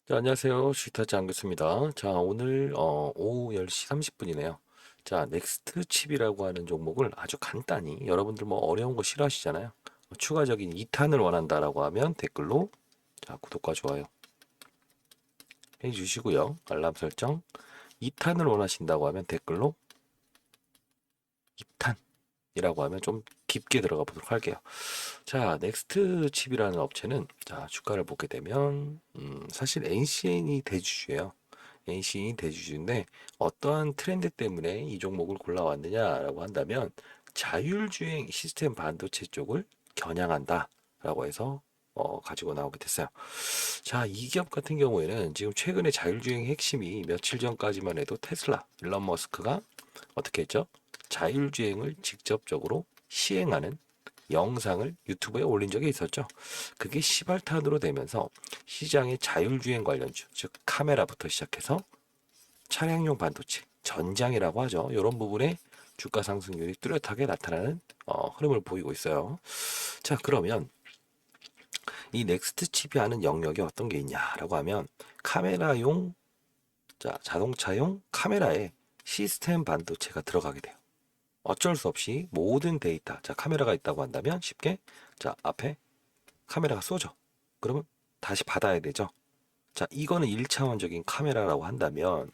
자, 안녕하세요. 슈타츠 안교수입니다. 자, 오늘 오후 10시 30분이네요. 자, 넥스트 칩이라고 하는 종목을 아주 간단히 여러분들 뭐 어려운 거 싫어하시잖아요. 추가적인 2탄을 원한다라고 하면 댓글로 자, 구독과 좋아요 해 주시고요. 알람 설정 2탄을 원하신다고 하면 댓글로 2탄이라고 하면 좀 깊게 들어가 보도록 할게요. 자, 넥스트 칩이라는 업체는 자, 주가를 보게 되면 사실 NCN이 대주주예요. NCN이 대주주인데 어떠한 트렌드 때문에 이 종목을 골라왔느냐라고 한다면 자율주행 시스템 반도체 쪽을 겨냥한다라고 해서 가지고 나오게 됐어요. 자, 이 기업 같은 경우에는 지금 최근에 자율주행 핵심이 며칠 전까지만 해도 테슬라, 일론 머스크가 어떻게 했죠? 자율주행을 직접적으로 시행하는 영상을 유튜브에 올린 적이 있었죠. 그게 시발탄으로 되면서 시장의 자율주행 관련주, 즉 카메라부터 시작해서 차량용 반도체, 전장이라고 하죠. 이런 부분에 주가 상승률이 뚜렷하게 나타나는 흐름을 보이고 있어요. 자, 그러면 이 넥스트 칩이 하는 영역이 어떤 게 있냐라고 하면 카메라용, 자, 자동차용 카메라에 시스템 반도체가 들어가게 돼요. 어쩔 수 없이 모든 데이터, 자, 카메라가 있다고 한다면 쉽게, 자, 앞에 카메라가 쏘죠. 그러면 다시 받아야 되죠. 자, 이거는 1차원적인 카메라라고 한다면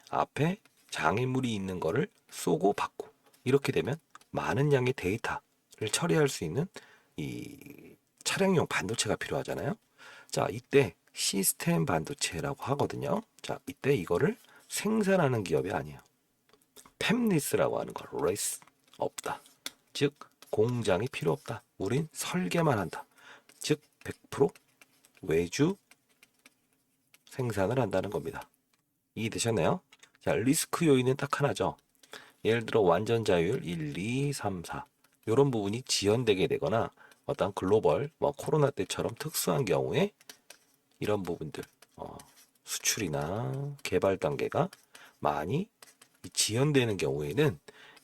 앞에 장애물이 있는 거를 쏘고 받고 이렇게 되면 많은 양의 데이터를 처리할 수 있는 이 차량용 반도체가 필요하잖아요. 자, 이때 시스템 반도체라고 하거든요. 자, 이때 이거를 생산하는 기업이 아니에요. 팹리스라고 하는 거, 레이스 없다. 즉 공장이 필요 없다. 우린 설계만 한다. 즉 100% 외주 생산을 한다는 겁니다. 이해되셨나요? 자, 리스크 요인은 딱 하나죠. 예를 들어 완전 자율 1, 2, 3, 4 이런 부분이 지연되게 되거나 어떤 글로벌 뭐 코로나 때처럼 특수한 경우에 이런 부분들 수출이나 개발 단계가 많이 지연되는 경우에는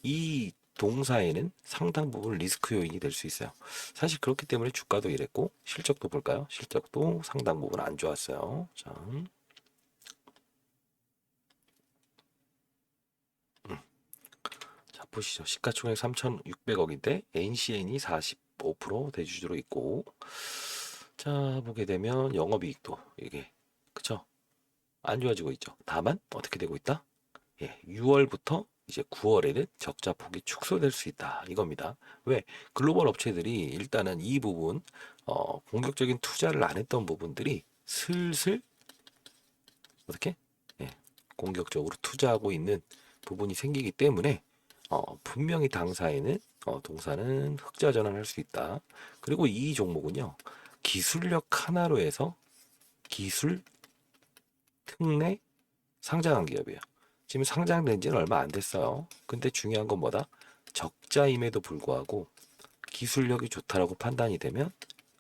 이 동사에는 상당 부분 리스크 요인이 될 수 있어요. 사실 그렇기 때문에 주가도 이랬고 실적도 볼까요? 실적도 상당 부분 안 좋았어요. 자, 자 보시죠. 시가총액 3,600억인데 NCN이 45% 대주주로 있고 자 보게 되면 영업이익도 이게 그쵸? 안 좋아지고 있죠. 다만 어떻게 되고 있다? 예, 6월부터 이제 9월에는 적자 폭이 축소될 수 있다 이겁니다. 왜? 글로벌 업체들이 일단은 이 부분 공격적인 투자를 안 했던 부분들이 슬슬 어떻게 예, 공격적으로 투자하고 있는 부분이 생기기 때문에 분명히 당사에는 동사는 흑자 전환할 수 있다. 그리고 이 종목은요 기술력 하나로 해서 기술 특례 상장한 기업이에요. 지금 상장된 지는 얼마 안 됐어요. 근데 중요한 건 뭐다? 적자임에도 불구하고 기술력이 좋다라고 판단이 되면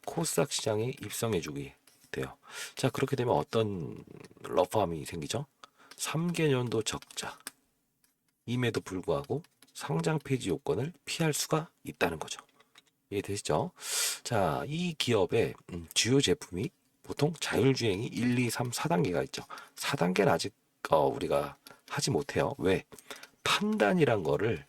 코스닥 시장에 입성해주게 돼요. 자, 그렇게 되면 어떤 러프함이 생기죠? 3개년도 적자임에도 불구하고 상장 폐지 요건을 피할 수가 있다는 거죠. 이해되시죠? 자, 이 기업의 주요 제품이 보통 자율주행이 1, 2, 3, 4단계가 있죠. 4단계는 아직 우리가 하지 못해요. 왜? 판단이란 거를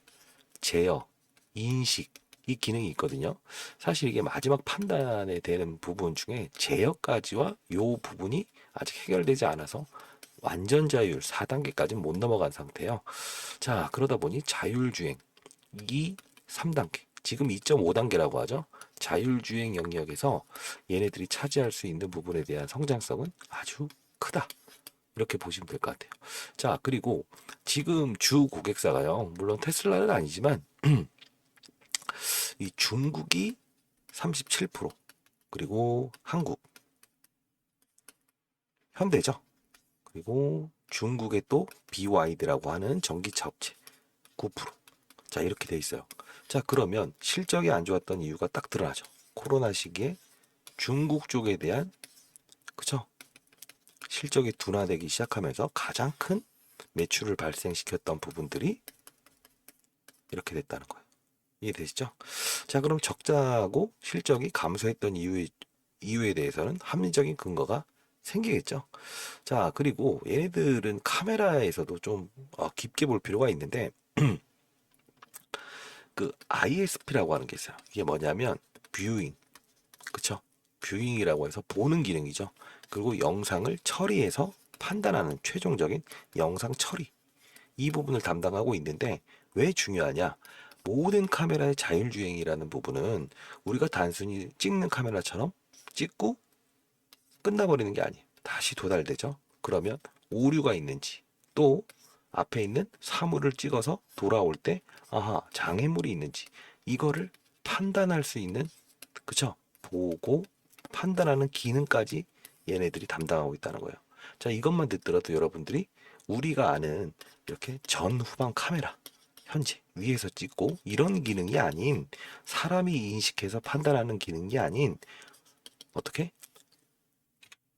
제어, 인식, 이 기능이 있거든요. 사실 이게 마지막 판단에 되는 부분 중에 제어까지와 요 부분이 아직 해결되지 않아서 완전 자율 4단계까지는 못 넘어간 상태예요. 자, 그러다 보니 자율주행 2, 3단계, 지금 2.5단계라고 하죠. 자율주행 영역에서 얘네들이 차지할 수 있는 부분에 대한 성장성은 아주 크다. 이렇게 보시면 될 것 같아요. 자, 그리고 지금 주 고객사가요. 물론 테슬라는 아니지만 이 중국이 37%, 그리고 한국, 현대죠. 그리고 중국의 또 BYD라고 하는 전기차 업체 9%. 자, 이렇게 돼 있어요. 자, 그러면 실적이 안 좋았던 이유가 딱 드러나죠. 코로나 시기에 중국 쪽에 대한 그쵸? 실적이 둔화되기 시작하면서 가장 큰 매출을 발생시켰던 부분들이 이렇게 됐다는 거예요. 이해되시죠? 자, 그럼 적자하고 실적이 감소했던 이유에 대해서는 합리적인 근거가 생기겠죠. 자, 그리고 얘네들은 카메라에서도 좀 깊게 볼 필요가 있는데 그 ISP라고 하는 게 있어요. 이게 뭐냐면 뷰잉, 그쵸? 뷰잉이라고 해서 보는 기능이죠. 그리고 영상을 처리해서 판단하는 최종적인 영상 처리, 이 부분을 담당하고 있는데 왜 중요하냐? 모든 카메라의 자율주행이라는 부분은 우리가 단순히 찍는 카메라처럼 찍고 끝나버리는 게 아니에요. 다시 도달되죠. 그러면 오류가 있는지, 또 앞에 있는 사물을 찍어서 돌아올 때 아하 장애물이 있는지, 이거를 판단할 수 있는, 그쵸? 보고 판단하는 기능까지 얘네들이 담당하고 있다는 거예요. 자, 이것만 듣더라도 여러분들이 우리가 아는 이렇게 전후방 카메라, 현재 위에서 찍고 이런 기능이 아닌, 사람이 인식해서 판단하는 기능이 아닌, 어떻게?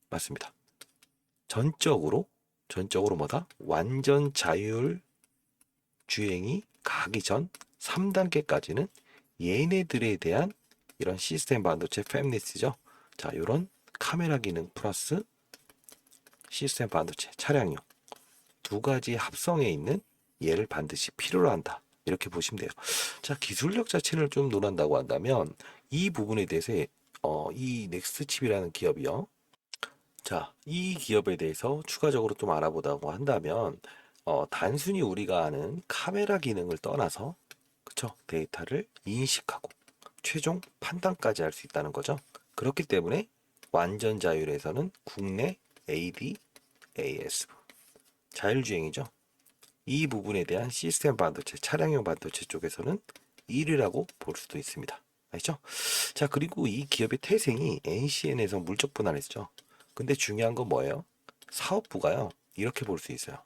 맞습니다. 전적으로 뭐다? 완전 자율 주행이 가기 전 3단계까지는 얘네들에 대한 이런 시스템 반도체 팹리스죠. 자, 이런 카메라 기능 플러스 시스템 반도체 차량용 두 가지 합성에 있는 얘를 반드시 필요로 한다. 이렇게 보시면 돼요. 자, 기술력 자체를 좀 논한다고 한다면 이 부분에 대해서 이 넥스트칩이라는 기업이요. 자, 이 기업에 대해서 추가적으로 좀 알아보다고 한다면 단순히 우리가 아는 카메라 기능을 떠나서, 그쵸? 데이터를 인식하고 최종 판단까지 할 수 있다는 거죠. 그렇기 때문에 완전 자율에서는 국내 AD, AS 자율주행이죠. 이 부분에 대한 시스템 반도체, 차량용 반도체 쪽에서는 1위라고 볼 수도 있습니다. 알죠? 자, 그리고 이 기업의 태생이 NCN에서 물적 분할했죠. 근데 중요한 건 뭐예요? 사업부가요. 이렇게 볼 수 있어요.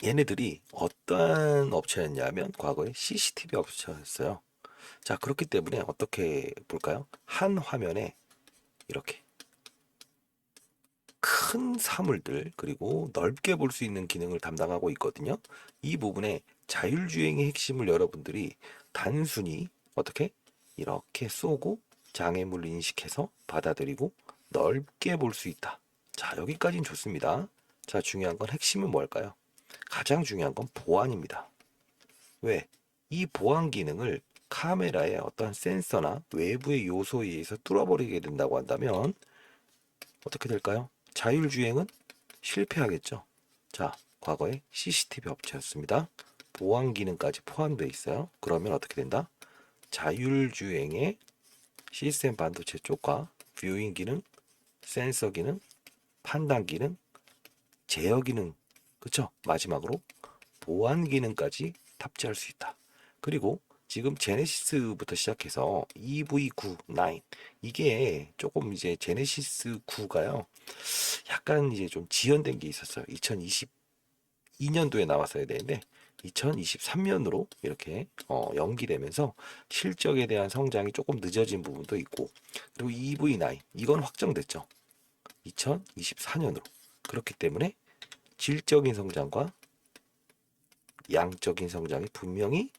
얘네들이 어떠한 업체였냐면 과거에 CCTV 업체였어요. 자, 그렇기 때문에 어떻게 볼까요? 한 화면에 이렇게 큰 사물들, 그리고 넓게 볼 수 있는 기능을 담당하고 있거든요. 이 부분에 자율주행의 핵심을 여러분들이 단순히 어떻게 이렇게 쏘고 장애물 인식해서 받아들이고 넓게 볼 수 있다. 자, 여기까지는 좋습니다. 자, 중요한 건 핵심은 뭘까요? 가장 중요한 건 보안입니다. 왜? 이 보안 기능을 카메라의 어떠한 센서나 외부의 요소에 의해서 뚫어버리게 된다고 한다면 어떻게 될까요? 자율주행은 실패하겠죠. 자, 과거에 CCTV 업체였습니다. 보안 기능까지 포함되어 있어요. 그러면 어떻게 된다? 자율주행의 시스템 반도체 쪽과 뷰잉 기능, 센서 기능, 판단 기능, 제어 기능, 그쵸? 마지막으로 보안 기능까지 탑재할 수 있다. 그리고 지금 제네시스부터 시작해서 EV9, 9 이게 조금 이제 제네시스 9가요. 약간 이제 좀 지연된 게 있었어요. 2022년도에 나왔어야 되는데 2023년으로 이렇게 연기되면서 실적에 대한 성장이 조금 늦어진 부분도 있고, 그리고 EV9 이건 확정됐죠. 2024년으로. 그렇기 때문에 질적인 성장과 양적인 성장이 분명히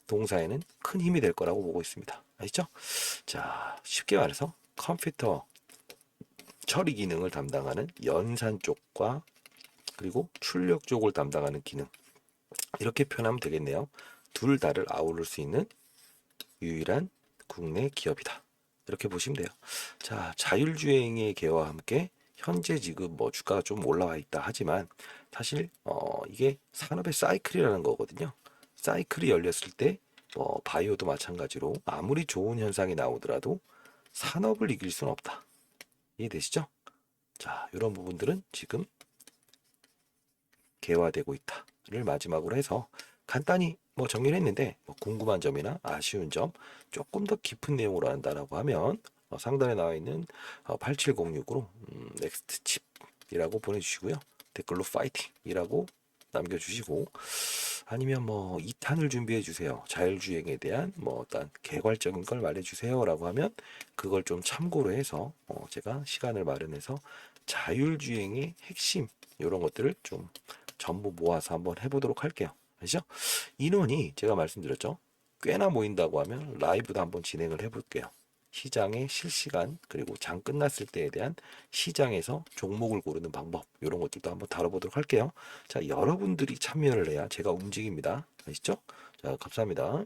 동사에는 큰 힘이 될 거라고 보고 있습니다. 아시죠? 자, 쉽게 말해서 컴퓨터 처리 기능을 담당하는 연산 쪽과 그리고 출력 쪽을 담당하는 기능, 이렇게 표현하면 되겠네요. 둘 다를 아우를 수 있는 유일한 국내 기업이다. 이렇게 보시면 돼요. 자, 자율주행의 개와 함께 현재 지금 뭐 주가가 좀 올라와 있다 하지만 사실 이게 산업의 사이클이라는 거거든요. 사이클이 열렸을 때 바이오도 마찬가지로 아무리 좋은 현상이 나오더라도 산업을 이길 수는 없다. 이해되시죠? 자, 이런 부분들은 지금 개화되고 있다를 마지막으로 해서 간단히 뭐 정리를 했는데, 뭐 궁금한 점이나 아쉬운 점 조금 더 깊은 내용으로 한다라고 하면 상단에 나와 있는 8706으로 넥스트 칩이라고 보내주시고요. 댓글로 파이팅이라고 남겨주시고, 아니면 뭐 2탄을 준비해 주세요. 자율주행에 대한 뭐 어떤 개괄적인 걸 말해 주세요라고 하면 그걸 좀 참고로 해서 제가 시간을 마련해서 자율주행의 핵심 이런 것들을 좀 전부 모아서 한번 해보도록 할게요. 아시죠? 인원이 제가 말씀드렸죠. 꽤나 모인다고 하면 라이브도 한번 진행을 해볼게요. 시장의 실시간 그리고 장 끝났을 때에 대한 시장에서 종목을 고르는 방법 이런 것들도 한번 다뤄보도록 할게요. 자, 여러분들이 참여를 해야 제가 움직입니다. 아시죠? 자, 감사합니다.